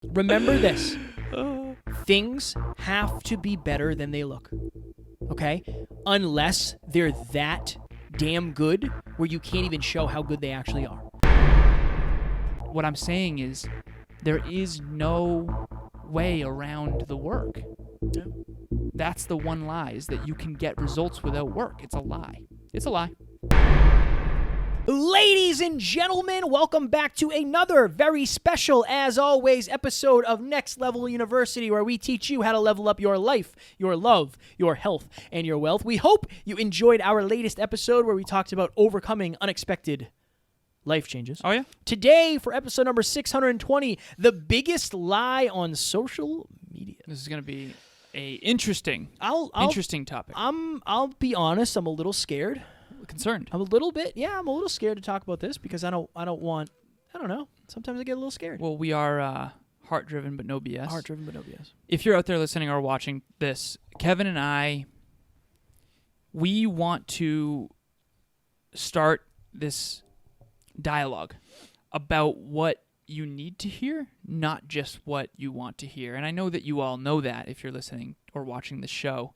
Remember this. Things have to be better than they look. Okay? Unless they're that damn good where you can't even show how good they actually are. What I'm saying is there is no way around the work. Yeah. That's the one lie, is that you can get results without work. It's a lie. It's a lie. Ladies and gentlemen, welcome back to another very special, as always, episode of Next Level University, where we teach you how to level up your life, your love, your health, and your wealth. We hope you enjoyed our latest episode where we talked about overcoming unexpected life changes. Oh, yeah? Today, for episode number 620, the biggest lie on social media. This is going to be a interesting topic. I'll be honest, I'm a little scared. Concerned. I'm a little scared to talk about this because I don't know. Sometimes I get a little scared. Well, we are heart-driven but no BS. Heart-driven but no BS. If you're out there listening or watching this, Kevin and I, we want to start this dialogue about what you need to hear, not just what you want to hear. And I know that you all know that if you're listening or watching the show.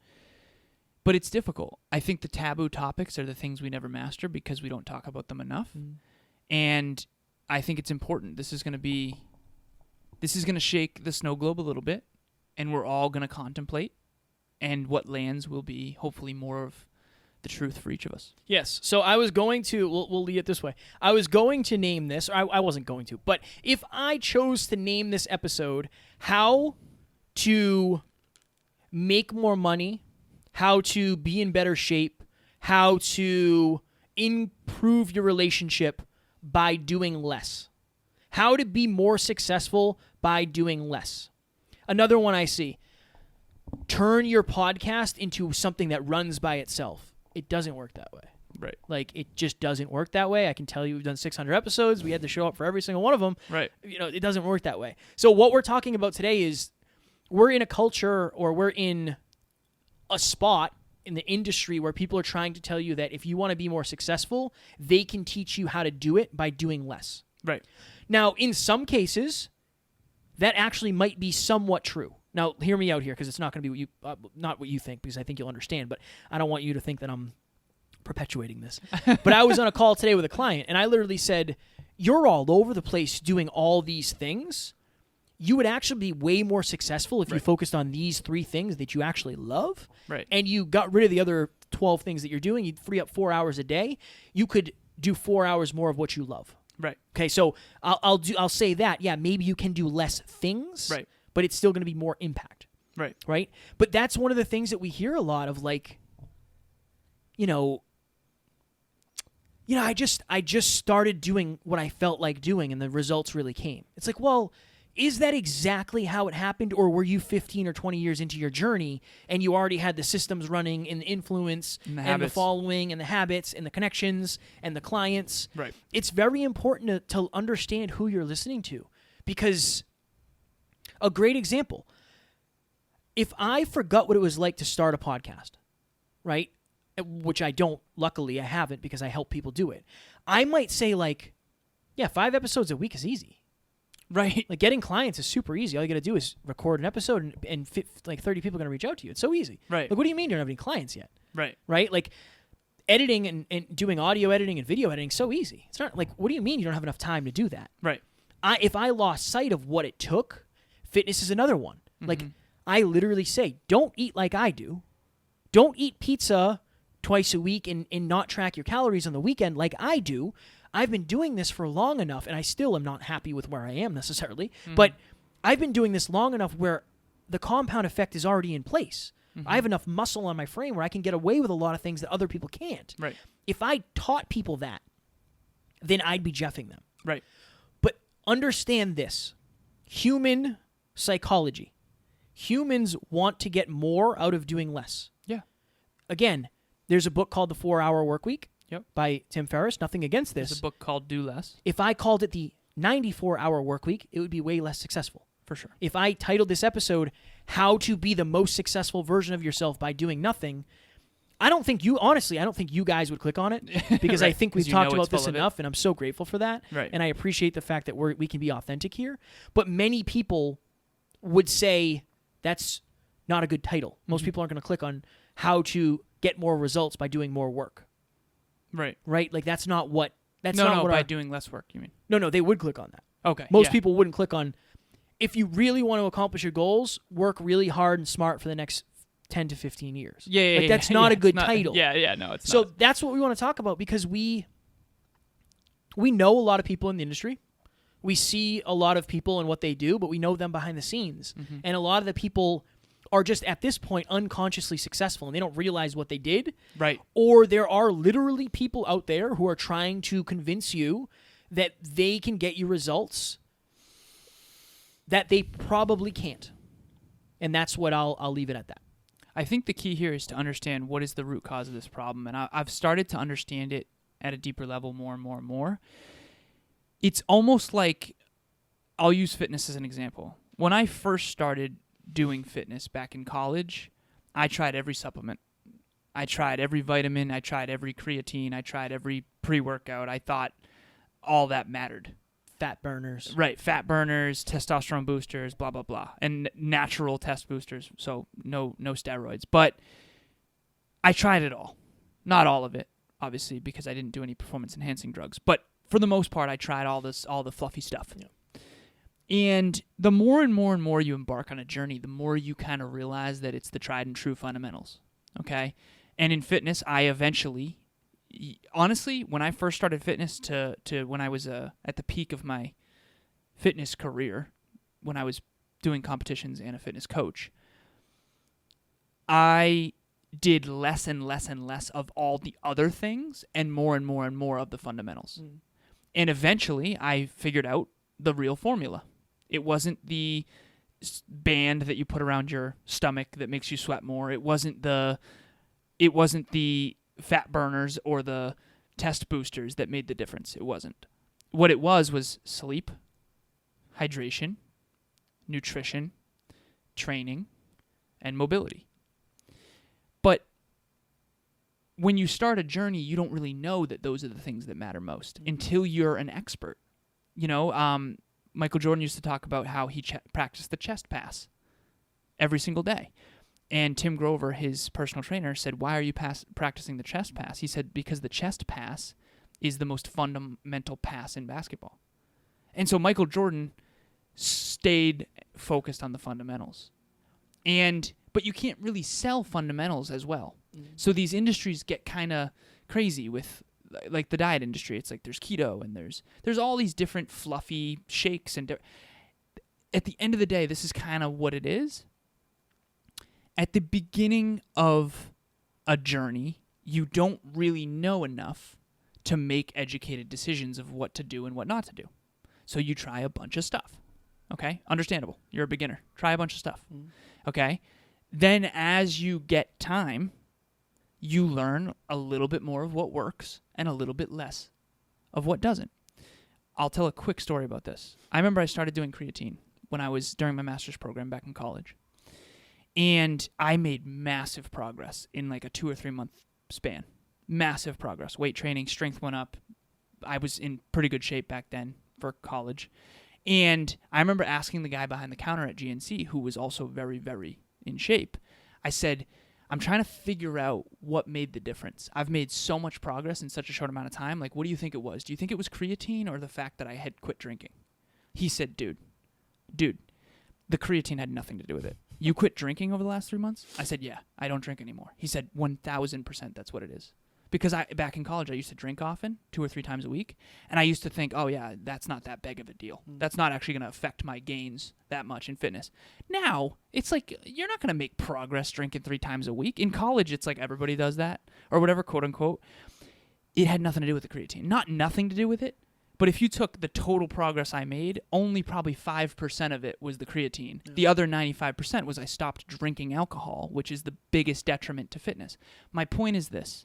But it's difficult. I think the taboo topics are the things we never master because we don't talk about them enough. And I think it's important. This is going to shake the snow globe a little bit, and we're all going to contemplate, and what lands will be hopefully more of the truth for each of us. Yes. So I was going to, we'll lead it this way. I was going to name this, or I wasn't going to, but if I chose to name this episode, How to Make More Money, how to be in better shape, how to improve your relationship by doing less, how to be more successful by doing less. Another one I see, turn your podcast into something that runs by itself. It doesn't work that way. Right. Like, it just doesn't work that way. I can tell you we've done 600 episodes. We had to show up for every single one of them. Right. It doesn't work that way. So what we're talking about today is we're in a culture, or we're in a spot in the industry where people are trying to tell you that if you want to be more successful, they can teach you how to do it by doing less. Right. Now, in some cases, that actually might be somewhat true. Now, hear me out here, because it's not going to be not what you think, because I think you'll understand, but I don't want you to think that I'm perpetuating this. But I was on a call today with a client, and I literally said, you're all over the place doing all these things. You would actually be way more successful if you focused on these 3 things that you actually love, and you got rid of the other 12 things that you're doing. You'd free up 4 hours a day. You could do 4 hours more of what you love. Right. Okay, so I'll say that. Yeah, maybe you can do less things, but it's still going to be more impact. Right. Right? But that's one of the things that we hear a lot of, like, I just started doing what I felt like doing, and the results really came. It's like, well, is that exactly how it happened, or were you 15 or 20 years into your journey and you already had the systems running and the influence and the following and the habits and the connections and the clients? Right. It's very important to understand who you're listening to, because a great example, if I forgot what it was like to start a podcast, right, which I don't, luckily I haven't because I help people do it, I might say, like, yeah, 5 episodes a week is easy. Right. Like, getting clients is super easy. All you got to do is record an episode and 30 people are going to reach out to you. It's so easy. Right. Like, what do you mean you don't have any clients yet? Right. Right? Like, editing and doing audio editing and video editing is so easy. It's not like, what do you mean you don't have enough time to do that? Right. If I lost sight of what it took, fitness is another one. Like, I literally say, don't eat like I do. Don't eat pizza twice a week and not track your calories on the weekend like I do. I've been doing this for long enough, and I still am not happy with where I am necessarily, but I've been doing this long enough where the compound effect is already in place. I have enough muscle on my frame where I can get away with a lot of things that other people can't. Right. If I taught people that, then I'd be jeffing them. Right. But understand this. Human psychology. Humans want to get more out of doing less. Yeah. Again, there's a book called The 4-Hour Workweek. By Tim Ferriss. Nothing against this. There's a book called Do Less. If I called it the 94-Hour Workweek, it would be way less successful. For sure. If I titled this episode, How to Be the Most Successful Version of Yourself by Doing Nothing, I don't think you guys would click on it because I Right, think 'cause we've you talked know about it's full this of it. enough, and I'm so grateful for that. Right. And I appreciate the fact that we can be authentic here. But many people would say that's not a good title. Most Mm-hmm. people aren't going to click on how to get more results by doing more work, Right. right? Like that's not what. That's No, not no, what by our, doing less work, you mean? no. They would click on that. Okay. Most yeah. people wouldn't click on. If you really want to accomplish your goals, work really hard and smart for the next 10 to 15 years. Yeah, Like that's not a it's good not- title. Yeah, no, it's So not. that's what we want to talk about because we know a lot of people in the industry. We see a lot of people and what they do, but we know them behind the scenes. Mm-hmm. And a lot of the people are just at this point unconsciously successful and they don't realize what they did. Right. Or there are literally people out there who are trying to convince you that they can get you results that they probably can't. And that's what I'll leave it at that. I think the key here is to understand what is the root cause of this problem, and I've started to understand it at a deeper level more and more and more. It's almost like, I'll use fitness as an example. When I first started doing fitness back in college, I tried every supplement. I tried every vitamin. I tried every creatine. I tried every pre-workout. I thought all that mattered. Fat burners. Right, fat burners, testosterone boosters, blah blah blah, and natural test boosters. So no steroids. But I tried it all, not all of it, obviously, because I didn't do any performance enhancing drugs. But for the most part, I tried all the fluffy stuff. Yeah. And the more and more and more you embark on a journey, the more you kind of realize that it's the tried and true fundamentals. Okay, and in fitness, I eventually. Honestly, when I first started fitness to when I was at the peak of my fitness career, when I was doing competitions and a fitness coach, I did less and less and less of all the other things and more and more of the fundamentals. And eventually, I figured out the real formula. It wasn't the band that you put around your stomach that makes you sweat more. It wasn't the fat burners or the test boosters that made the difference. It wasn't. What it was sleep, hydration, nutrition, training, and mobility. But when you start a journey, you don't really know that those are the things that matter most until you're an expert. You know, Michael Jordan used to talk about how he practiced the chest pass every single day. And Tim Grover, his personal trainer, said, "Why are you practicing the chest pass?" He said, "Because the chest pass is the most fundamental pass in basketball." And so Michael Jordan stayed focused on the fundamentals. But you can't really sell fundamentals as well. So these industries get kind of crazy with, like the diet industry. It's like there's keto and there's all these different fluffy shakes. And at the end of the day, this is kind of what it is. At the beginning of a journey, you don't really know enough to make educated decisions of what to do and what not to do. So you try a bunch of stuff. Okay? Understandable. You're a beginner. Try a bunch of stuff. Okay? Then as you get time, you learn a little bit more of what works and a little bit less of what doesn't. I'll tell a quick story about this. I remember I started doing creatine when I was during my master's program back in college. And I made massive progress in like a 2 or 3 month span. Massive progress. Weight training, strength went up. I was in pretty good shape back then for college. And I remember asking the guy behind the counter at GNC, who was also very, very in shape. I said, "I'm trying to figure out what made the difference. I've made so much progress in such a short amount of time. Like, what do you think it was? Do you think it was creatine or the fact that I had quit drinking?" He said, dude, the creatine had nothing to do with it. "You quit drinking over the last 3 months?" I said, "Yeah, I don't drink anymore." He said, 1,000% that's what it is. Because back in college, I used to drink often, 2 or 3 times a week. And I used to think, oh, yeah, that's not that big of a deal. That's not actually going to affect my gains that much in fitness. Now, it's like you're not going to make progress drinking 3 times a week. In college, it's like everybody does that or whatever, quote unquote. It had nothing to do with the creatine. Not nothing to do with it. But if you took the total progress I made, only probably 5% of it was the creatine. Yeah. The other 95% was I stopped drinking alcohol, which is the biggest detriment to fitness. My point is this.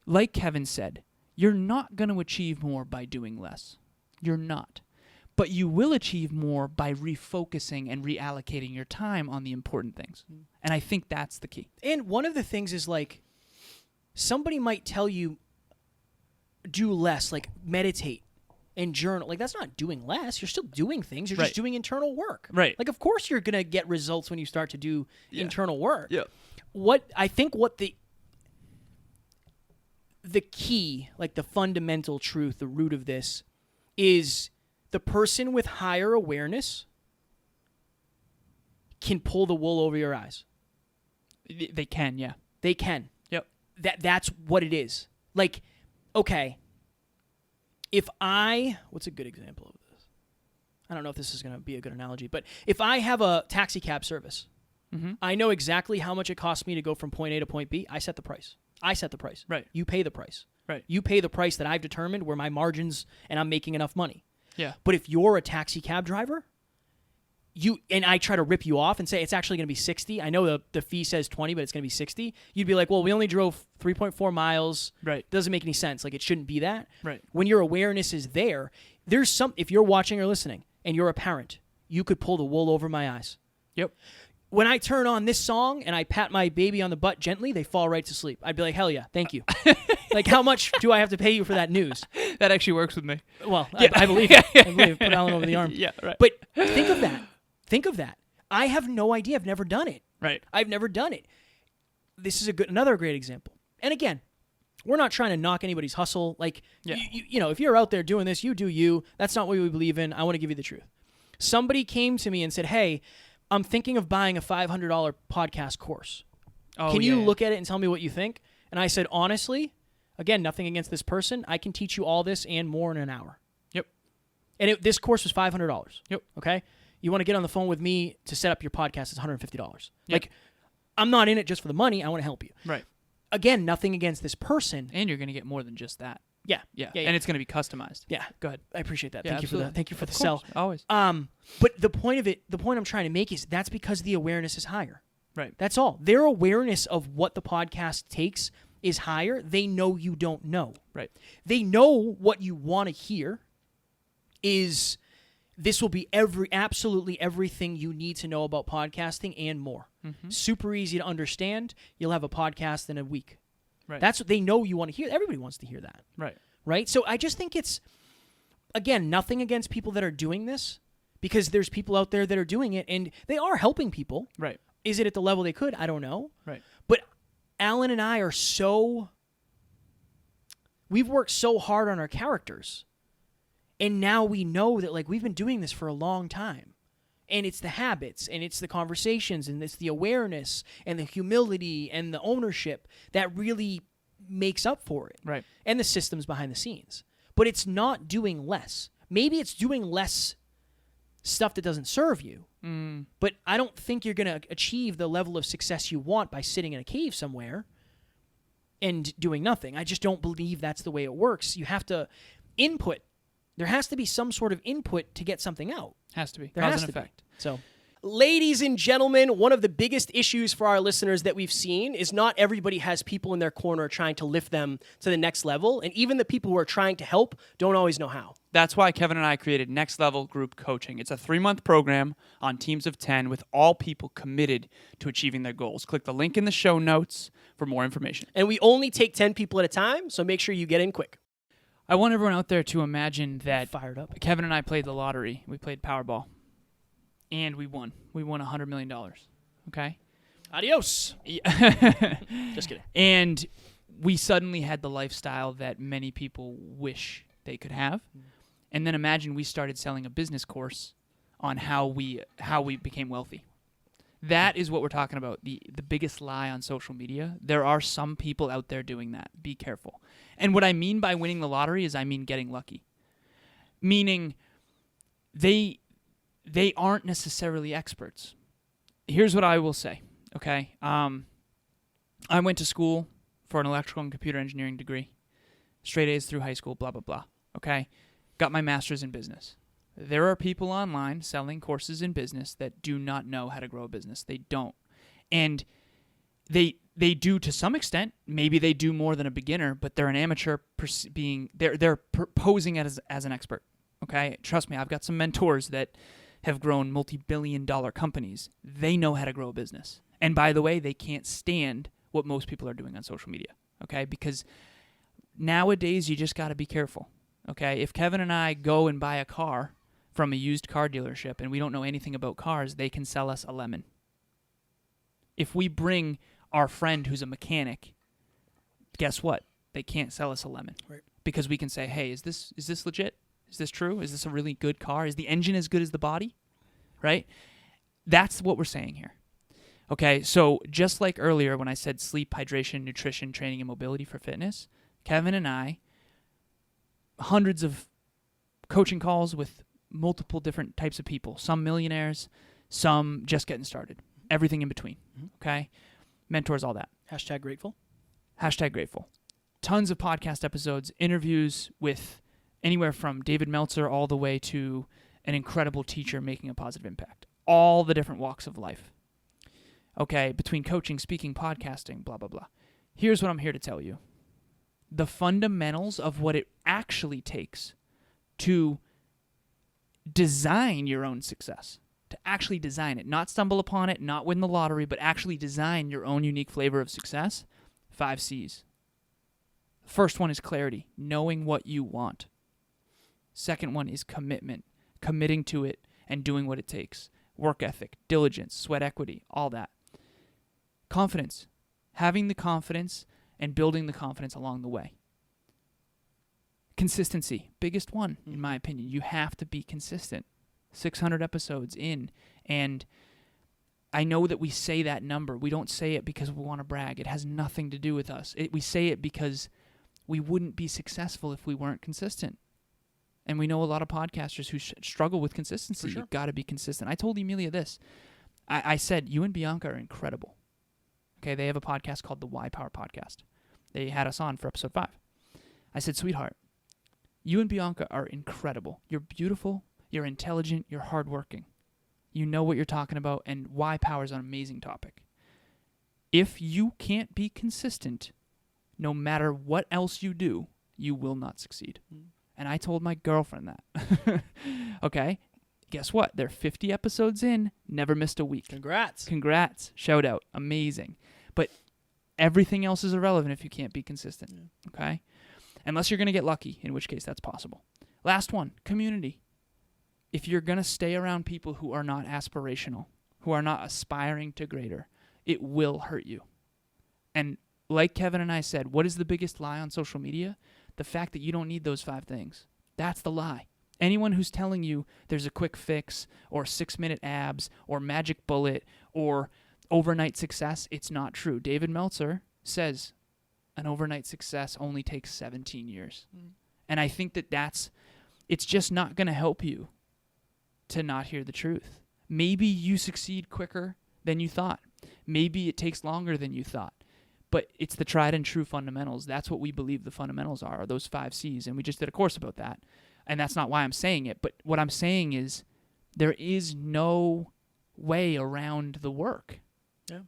Like Kevin said, you're not going to achieve more by doing less. You're not. but you will achieve more by refocusing and reallocating your time on the important things. And I think that's the key. And one of the things is like somebody might tell you do less, like meditate and journal. Like that's not doing less. You're still doing things. You're Right. just doing internal work. Right. Like of course you're going to get results when you start to do internal work. Yeah. What the key, like the fundamental truth, the root of this is the person with higher awareness can pull the wool over your eyes. They can, yeah. They can. Yep. That's what it is. Like, okay, what's a good example of this? I don't know if this is going to be a good analogy, but if I have a taxi cab service, I know exactly how much it costs me to go from point A to point B. I set the price. Right. You pay the price. Right. You pay the price that I've determined where my margins and I'm making enough money. Yeah. But if you're a taxi cab driver, and I try to rip you off and say it's actually going to be 60. I know the fee says 20, but it's going to be 60. You'd be like, well, we only drove 3.4 miles. Right. Doesn't make any sense. Like it shouldn't be that. Right. When your awareness is there, if you're watching or listening and you're a parent, you could pull the wool over my eyes. Yep. When I turn on this song and I pat my baby on the butt gently, they fall right to sleep. I'd be like, hell yeah, thank you. Like, how much do I have to pay you for that news? That actually works with me. Well, Yeah. I believe it. I believe it. Put Alan over the arm. Yeah, right. But think of that. Think of that. I have no idea. I've never done it. Right. I've never done it. This is another great example. And again, we're not trying to knock anybody's hustle. Like, Yeah. you know, if you're out there doing this, you do you. That's not what we believe in. I want to give you the truth. Somebody came to me and said, hey, I'm thinking of buying a $500 podcast course. Oh, Can yeah, you yeah. look at it and tell me what you think? And I said, honestly, again, nothing against this person. I can teach you all this and more in an hour. Yep. And this course was $500. Yep. Okay? You want to get on the phone with me to set up your podcast, it's $150. Yep. Like, I'm not in it just for the money. I want to help you. Right. Again, nothing against this person. And you're going to get more than just that. Yeah. Yeah. Yeah. And it's going to be customized. Yeah. Go ahead. I appreciate that. Yeah, Thank you for absolutely. the thank you for Of the course. sell. Always. But the point I'm trying to make is that's because the awareness is higher. Right. That's all. Their awareness of what the podcast takes is higher. They know you don't know. Right. They know what you want to hear is this will be absolutely everything you need to know about podcasting and more. Mm-hmm. Super easy to understand. You'll have a podcast in a week. Right. That's what they know you want to hear. Everybody wants to hear that. Right. Right? So I just think it's, again, nothing against people that are doing this because there's people out there that are doing it and they are helping people. Right. Is it at the level they could? I don't know. Right. But Alan and I are we've worked so hard on our characters. And now we know that like we've been doing this for a long time. And it's the habits and it's the conversations and it's the awareness and the humility and the ownership that really makes up for it. Right. And the systems behind the scenes. But it's not doing less. Maybe it's doing less stuff that doesn't serve you. But I don't think you're going to achieve the level of success you want by sitting in a cave somewhere and doing nothing. I just don't believe that's the way it works. You have to input. There has to be some sort of input to get something out. Has to be. There Cause has and to effect. be. So, Ladies and gentlemen, one of the biggest issues for our listeners that we've seen is not everybody has people in their corner trying to lift them to the next level, and even the people who are trying to help don't always know how. That's why Kevin and I created Next Level Group Coaching. It's a 3-month program on teams of 10 with all people committed to achieving their goals. Click the link in the show notes for more information. And we only take 10 people at a time, so make sure you get in quick. I want everyone out there to imagine that fired up. Kevin and I played the lottery. We played Powerball. And we won. We won $100 million. Okay? Adios. Just kidding. And we suddenly had the lifestyle that many people wish they could have. And then imagine we started selling a business course on how we became wealthy. That is what we're talking about. The biggest lie on social media. There are some people out there doing that. Be careful. And what I mean by winning the lottery is I mean getting lucky. Meaning they aren't necessarily experts. Here's what I will say, okay? I went to school for an electrical and computer engineering degree. Straight A's through high school, blah, blah, blah, okay? Got my master's in business. There are people online selling courses in business that do not know how to grow a business. They don't. And they do to some extent. Maybe they do more than a beginner, but they're an amateur posing as an expert, Okay? Trust me, I've got some mentors that have grown multi-billion-dollar companies. They know how to grow a business. And by the way, they can't stand what most people are doing on social media. Okay? Because nowadays, you just got to be careful. Okay? If Kevin and I go and buy a car from a used car dealership and we don't know anything about cars, they can sell us a lemon. If we bring our friend who's a mechanic, guess what? They can't sell us a lemon. Right. Because we can say, hey, is this legit? Is this true? Is this a really good car? Is the engine as good as the body? Right? That's what we're saying here. Okay, so just like earlier when I said sleep, hydration, nutrition, training, and mobility for fitness, Kevin and I, hundreds of coaching calls with multiple different types of people, some millionaires, some just getting started, everything in between, okay? Mentors, all that. Hashtag grateful. Hashtag grateful. Tons of podcast episodes, interviews with anywhere from David Meltzer all the way to an incredible teacher making a positive impact. All the different walks of life. Okay, between coaching, speaking, podcasting, blah, blah, blah. Here's what I'm here to tell you. The fundamentals of what it actually takes to design your own success, to actually design it, not stumble upon it, not win the lottery, but actually design your own unique flavor of success. 5 C's. First one is clarity, knowing what you want. Second one is commitment, committing to it and doing what it takes. Work ethic, diligence, sweat equity, all that. Confidence, having the confidence and building the confidence along the way. Consistency, biggest one, in my opinion. You have to be consistent. 600 episodes in, and I know that we say that number. We don't say it because we want to brag. It has nothing to do with us. We say it because we wouldn't be successful if we weren't consistent. And we know a lot of podcasters who struggle with consistency. For sure. You've got to be consistent. I told Emilia this. I said, you and Bianca are incredible. Okay, they have a podcast called the Y Power Podcast. They had us on for episode 5. I said, sweetheart, you and Bianca are incredible. You're beautiful, you're intelligent, you're hardworking. You know what you're talking about, and Y Power is an amazing topic. If you can't be consistent, no matter what else you do, you will not succeed. And I told my girlfriend that. Okay, guess what? They're 50 episodes in, never missed a week. Congrats. Shout out. Amazing. But everything else is irrelevant if you can't be consistent. Okay? Unless you're going to get lucky, in which case that's possible. Last one, community. If you're going to stay around people who are not aspirational, who are not aspiring to greater, it will hurt you. And like Kevin and I said, what is the biggest lie on social media? The fact that you don't need those 5 things. That's the lie. Anyone who's telling you there's a quick fix or 6-minute abs or magic bullet or overnight success, it's not true. David Meltzer says an overnight success only takes 17 years. And I think it's just not going to help you to not hear the truth. Maybe you succeed quicker than you thought. Maybe it takes longer than you thought. But it's the tried and true fundamentals. That's what we believe the fundamentals are those 5 C's. And we just did a course about that. And that's not why I'm saying it. But what I'm saying is there is no way around the work. Yeah.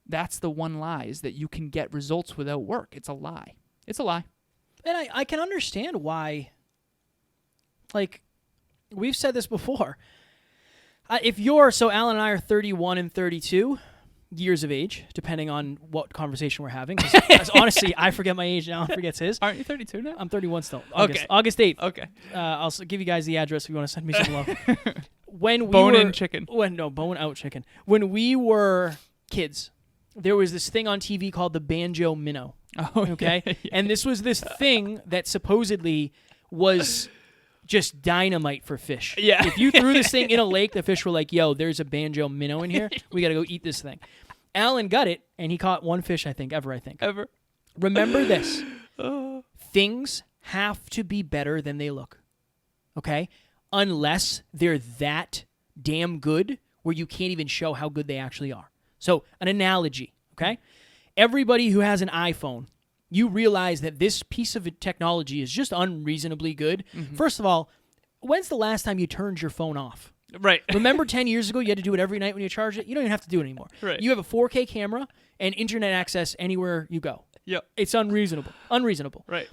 That's the one lie, is that you can get results without work. It's a lie. It's a lie. And I can understand why, like, we've said this before. So Alan and I are 31 and 32 years of age, depending on what conversation we're having. Because honestly, I forget my age and Alan forgets his. Aren't you 32 now? I'm 31 still. Okay. August 8th. Okay. I'll give you guys the address if you want to send me some love. Bone-in chicken. Bone-out chicken. When we were kids, there was this thing on TV called the Banjo Minnow. Oh, Okay? yeah. And this was this thing that supposedly was just dynamite for fish. Yeah. If you threw this thing in a lake, the fish were like, yo, there's a Banjo Minnow in here. We got to go eat this thing. Alan got it, and he caught 1 fish, ever. Remember this. Things have to be better than they look. Okay? Unless they're that damn good where you can't even show how good they actually are. So, an analogy, okay? Everybody who has an iPhone, you realize that this piece of technology is just unreasonably good. First of all, when's the last time you turned your phone off? Right. Remember 10 years ago you had to do it every night when you charged it? You don't even have to do it anymore. Right. You have a 4K camera and internet access anywhere you go. Yep. It's unreasonable. Right.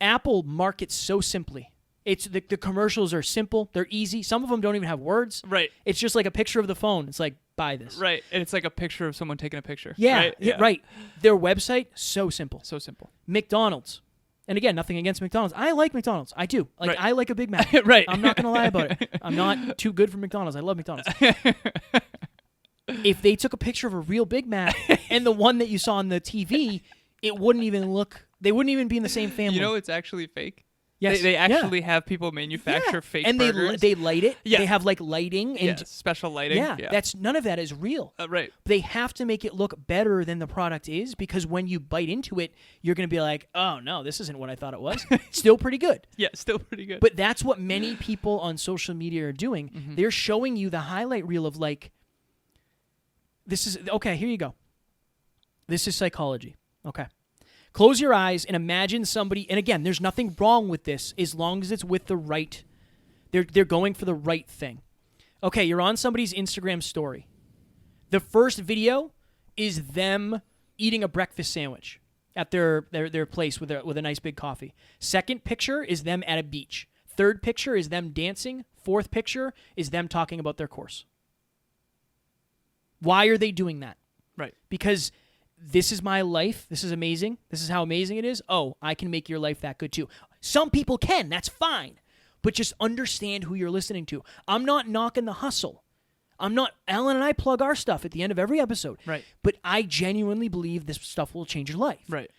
Apple markets so simply. It's the commercials are simple. They're easy. Some of them don't even have words. Right. It's just like a picture of the phone. It's like, buy this. Right. And it's like a picture of someone taking a picture. Yeah, Right. yeah, right. Their website, so simple. So simple. McDonald's. And again, nothing against McDonald's. I like McDonald's. I do. Like, Right. I like a Big Mac. Right. I'm not going to lie about it. I'm not too good for McDonald's. I love McDonald's. If they took a picture of a real Big Mac and the one that you saw on the TV, it wouldn't even look, they wouldn't even be in the same family. You know it's actually fake? yes. They Yeah. actually have people manufacture Yeah. fake and burgers. they light it. Yeah. They have like lighting and Yeah, special lighting. yeah, that's none of that is real. Right. They have to make it look better than the product is because when you bite into it, you're going to be like, "Oh no, this isn't what I thought it was." Still pretty good. Yeah, still pretty good. But that's what many people on social media are doing. Mm-hmm. They're showing you the highlight reel of like, this is okay, here you go. This is psychology. Okay. Close your eyes and imagine somebody, and again, there's nothing wrong with this as long as it's with the right, they're going for the right thing. Okay, you're on somebody's Instagram story. The first video is them eating a breakfast sandwich at their place with a nice big coffee. Second picture is them at a beach. Third picture is them dancing. Fourth picture is them talking about their course. Why are they doing that? right. Because this is my life. This is amazing. This is how amazing it is. Oh, I can make your life that good too. Some people can. That's fine. But just understand who you're listening to. I'm not knocking the hustle. I'm not. Alan and I plug our stuff at the end of every episode. Right. But I genuinely believe this stuff will change your life. Right.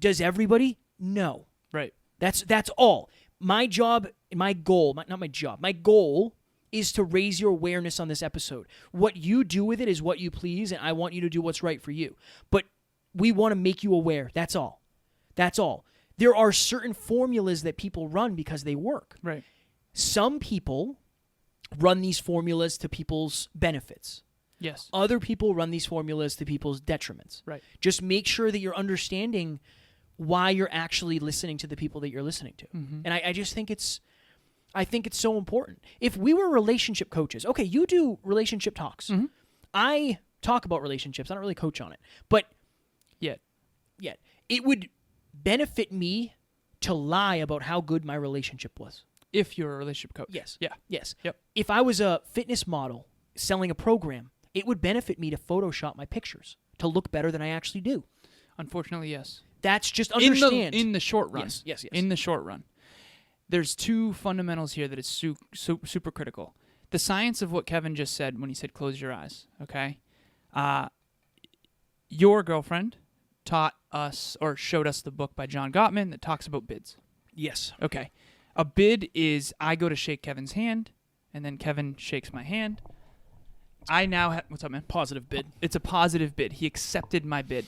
Does everybody? No. Right. That's all. My job, my goal, not my job, my goal is to raise your awareness on this episode. What you do with it is what you please, and I want you to do what's right for you. But we want to make you aware. That's all. That's all. There are certain formulas that people run because they work. Right. Some people run these formulas to people's benefits. Yes. Other people run these formulas to people's detriments. Right. Just make sure that you're understanding why you're actually listening to the people that you're listening to. Mm-hmm. And I just think it's so important. If we were relationship coaches, okay, you do relationship talks. Mm-hmm. I talk about relationships. I don't really coach on it. But Yet. it would benefit me to lie about how good my relationship was. If you're a relationship coach. Yes. Yeah. Yes. Yep. If I was a fitness model selling a program, it would benefit me to Photoshop my pictures to look better than I actually do. Unfortunately, yes. That's just understand. In the short run. Yes. In the short run. There's two fundamentals here that is super critical. The science of what Kevin just said when he said close your eyes, okay? Your girlfriend taught us or showed us the book by John Gottman that talks about bids. Yes. Okay. A bid is I go to shake Kevin's hand, and then Kevin shakes my hand. I now have... What's up, man? Positive bid. It's a positive bid. He accepted my bid.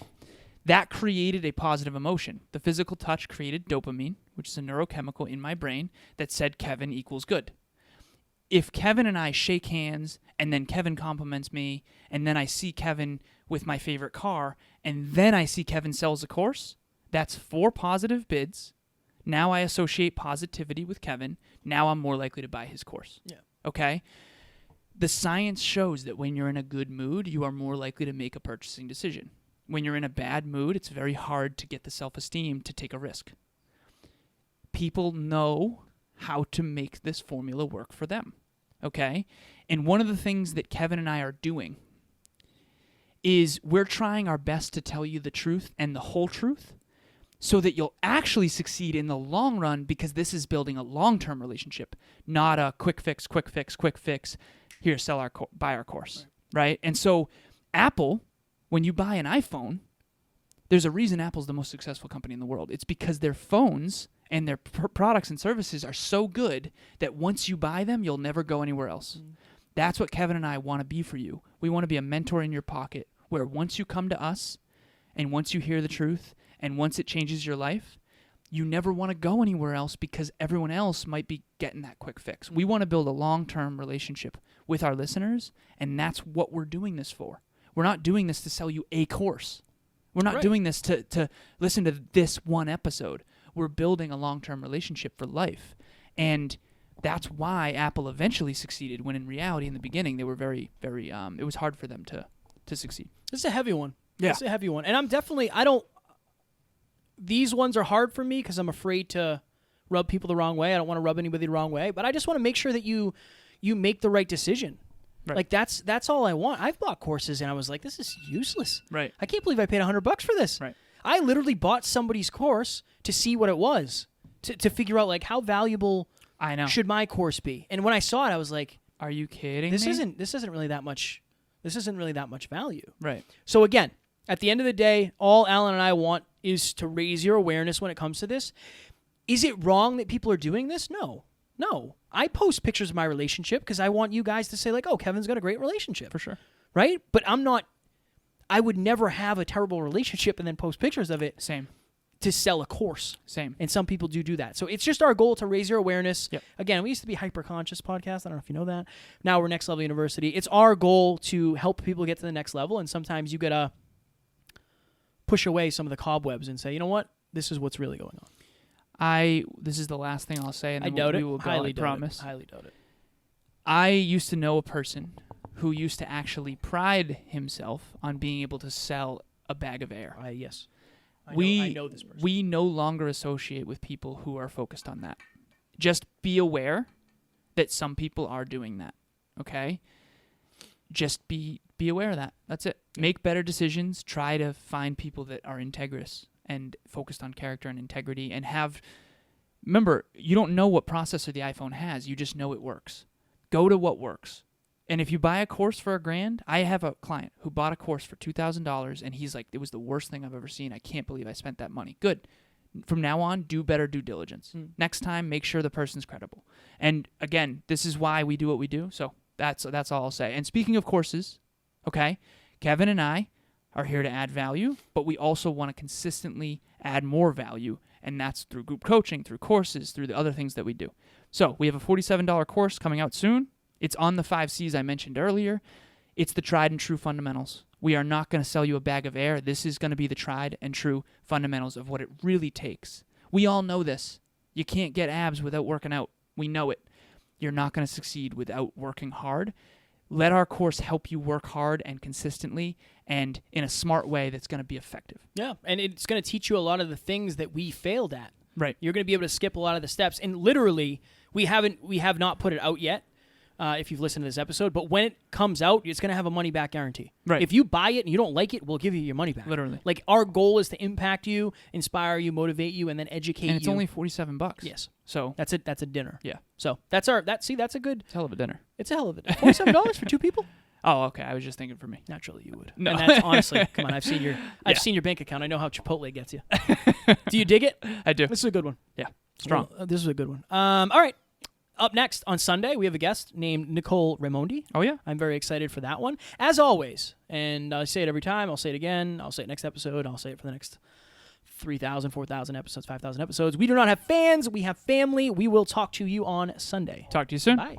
That created a positive emotion. The physical touch created dopamine, which is a neurochemical in my brain that said Kevin equals good. If Kevin and I shake hands, and then Kevin compliments me, and then I see Kevin with my favorite car, and then I see Kevin sells a course, that's 4 positive bids. Now I associate positivity with Kevin. Now I'm more likely to buy his course. Yeah. Okay? The science shows that when you're in a good mood, you are more likely to make a purchasing decision. When you're in a bad mood, it's very hard to get the self-esteem to take a risk. People know how to make this formula work for them. Okay? And one of the things that Kevin and I are doing is we're trying our best to tell you the truth and the whole truth so that you'll actually succeed in the long run, because this is building a long-term relationship, not a quick fix, here, buy our course, right? And so Apple, when you buy an iPhone, there's a reason Apple's the most successful company in the world. It's because their phones and their products and services are so good that once you buy them, you'll never go anywhere else. That's what Kevin and I want to be for you. We want to be a mentor in your pocket where once you come to us and once you hear the truth and once it changes your life, you never want to go anywhere else because everyone else might be getting that quick fix. We want to build a long-term relationship with our listeners, and that's what we're doing this for. We're not doing this to sell you a course. We're not doing this to listen to this one episode. We're building a long-term relationship for life. And that's why Apple eventually succeeded, when in reality, in the beginning, they were very, very, it was hard for them to succeed. This is a heavy one. Yeah. It's a heavy one. And these ones are hard for me because I'm afraid to rub people the wrong way. I don't want to rub anybody the wrong way. But I just want to make sure that you make the right decision. Right. Like that's all I want. I've bought courses and I was like, this is useless. Right. I can't believe I paid $100 for this. Right. I literally bought somebody's course to see what it was, to figure out like how valuable I know. should my course be. And when I saw it, I was like, Are you kidding this me? isn't really that much. This isn't really that much value. Right. So again, at the end of the day, all Alan and I want is to raise your awareness when it comes to this. Is it wrong that people are doing this? No. I post pictures of my relationship because I want you guys to say like, oh, Kevin's got a great relationship. For sure. Right? But I would never have a terrible relationship and then post pictures of it Same. to sell a course. Same. And some people do that. So it's just our goal to raise your awareness. Yep. Again, we used to be Hyper Conscious Podcast. I don't know if you know that. Now we're Next Level University. It's our goal to help people get to the next level. And sometimes you got to push away some of the cobwebs and say, you know what? This is what's really going on. This is the last thing I'll say, and I then doubt we it. will go, Highly I doubt promise. it. Highly doubt it. I used to know a person who used to actually pride himself on being able to sell a bag of air. Yes. I We know this person. we no longer associate with people who are focused on that. Just be aware that some people are doing that. Okay? Just be aware of that. That's it. Make better decisions. Try to find people that are integrous and focused on character and integrity and remember, you don't know what processor the iPhone has. You just know it works. Go to what works. And if you buy a course for $1,000, I have a client who bought a course for $2,000 and he's like, it was the worst thing I've ever seen. I can't believe I spent that money. Good. From now on, do better due diligence. Next time, make sure the person's credible. And again, this is why we do what we do. So that's all I'll say. And speaking of courses, okay, Kevin and I are here to add value, but we also want to consistently add more value, and that's through group coaching, through courses, through the other things that we do. So we have a $47 course coming out soon. It's on the 5 C's I mentioned earlier. It's the tried and true fundamentals. We are not going to sell you a bag of air. This is going to be the tried and true fundamentals of what it really takes. We all know this. You can't get abs without working out. We know it. You're not going to succeed without working hard. Let our course help you work hard and consistently and in a smart way that's going to be effective. Yeah, and it's going to teach you a lot of the things that we failed at. Right. You're going to be able to skip a lot of the steps. And literally, we have not put it out yet, if you've listened to this episode. But when it comes out, it's going to have a money-back guarantee. Right. If you buy it and you don't like it, we'll give you your money back. Literally. Like, our goal is to impact you, inspire you, motivate you, and then educate you. And it's only $47. Yes. So That's it. That's a dinner. yeah, So that's a good. it's a hell of a dinner. It's a hell of a $47 for 2 people. Oh, okay. I was just thinking for me. Naturally, you would. No. And that's honestly, come on. I've seen your bank account. I know how Chipotle gets you. Do you dig it? I do. This is a good one. Yeah. Strong. Well, this is a good one. All right. Up next on Sunday, we have a guest named Nicole Raimondi. Oh, yeah? I'm very excited for that one. As always, and I say it every time, I'll say it again, I'll say it next episode, I'll say it for the next 3,000, 4,000 episodes, 5,000 episodes. We do not have fans, we have family. We will talk to you on Sunday. Talk to you soon. Bye.